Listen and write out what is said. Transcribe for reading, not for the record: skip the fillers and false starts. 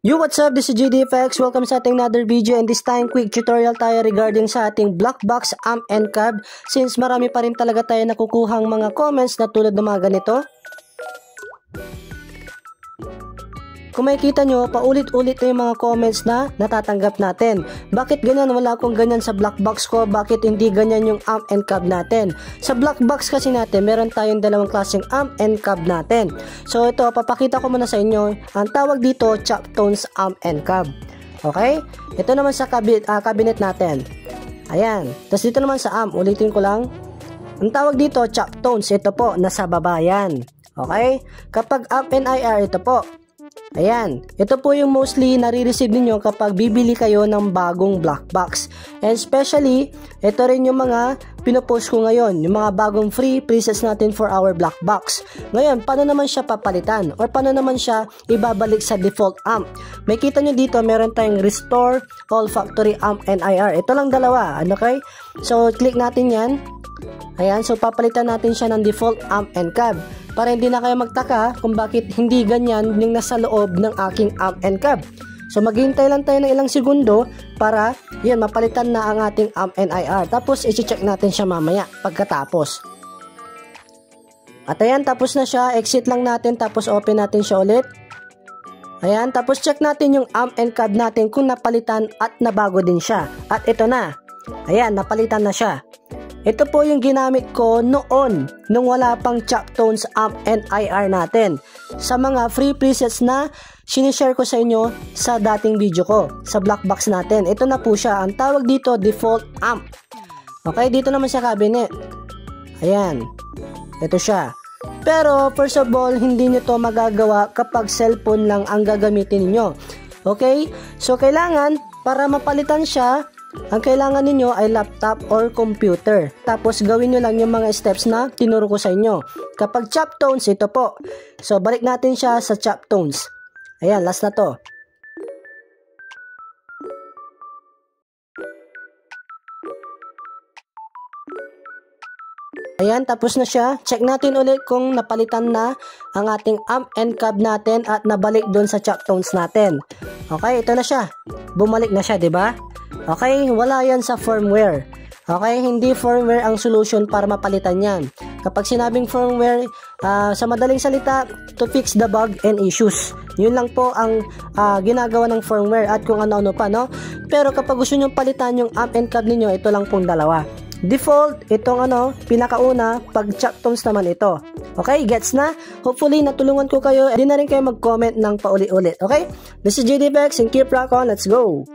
Yo, what's up? This is GDFX. Welcome sa ating another video, and this time quick tutorial tayo regarding sa ating black box amp and cab, since marami pa rin talaga tayo nakukuhang mga comments na tulad ng mga ganito. Kung makikita nyo, paulit-ulit na yung mga comments na natatanggap natin. Bakit ganyan? Wala akong ganyan sa black box ko. Bakit hindi ganyan yung amp and cab natin? Sa black box kasi natin, meron tayong dalawang klaseng amp and cab natin. So ito, papakita ko muna sa inyo. Ang tawag dito, Choptones amp and cab. Okay? Ito naman sa cabinet natin. Ayan. Tapos dito naman sa amp, ulitin ko lang. Ang tawag dito, Choptones. Ito po, nasa baba yan. Okay? Kapag amp and IR, ito po. Ayan, ito po yung mostly nare-receive ninyo kapag bibili kayo ng bagong black box. And especially, ito rin yung mga pinopost ko ngayon, yung mga bagong free presets natin for our black box. Ngayon, paano naman siya papalitan? Or paano naman siya ibabalik sa default amp? May kita nyo dito, meron tayong Restore All Factory Amp and IR. Ito lang dalawa, okay? So, click natin yan. Ayan, so papalitan natin siya ng default amp and cab. Para hindi na kayo magtaka kung bakit hindi ganyan yung nasa loob ng aking amp and cab. So maghihintay lang tayo ng ilang segundo para yun, mapalitan na ang ating amp and IR. Tapos i-check natin siya mamaya pagkatapos. At ayan, tapos na siya. Exit lang natin, tapos open natin siya ulit. Ayan, tapos check natin yung amp and cab natin kung napalitan at nabago din siya. At ito na. Ayan, napalitan na siya. Ito po yung ginamit ko noon nung wala pang Choptones amp and IR natin sa mga free presets na sinishare ko sa inyo sa dating video ko sa black box natin. Ito na po siya. Ang tawag dito, default amp. Okay, dito naman sa cabinet. Ayan. Ito siya. Pero first of all, hindi nyo to magagawa kapag cellphone lang ang gagamitin niyo. Okay? So kailangan, para mapalitan siya, ang kailangan ninyo ay laptop or computer. Tapos gawin nyo lang yung mga steps na tinuro ko sa inyo. Kapag Choptones, ito po. So balik natin siya sa Choptones. Ayan, last na to. Ayan, tapos na siya. Check natin ulit kung napalitan na ang ating amp and cab natin at nabalik doon sa Choptones natin. Okay, ito na siya. Bumalik na siya, di ba? Okay, wala yan sa firmware. Okay, hindi firmware ang solution para mapalitan yan. Kapag sinabing firmware, sa madaling salita, to fix the bug and issues. Yun lang po ang ginagawa ng firmware at kung ano-ano pa, no? Pero kapag gusto nyo palitan yung amp and cab ninyo, ito lang pong dalawa. Default, itong pinakauna, pag Choptones naman ito. Okay, gets na? Hopefully, natulungan ko kayo. Hindi na rin kayo mag-comment ng pauli-ulit. Okay? This is JDFX and keep rock on. Let's go!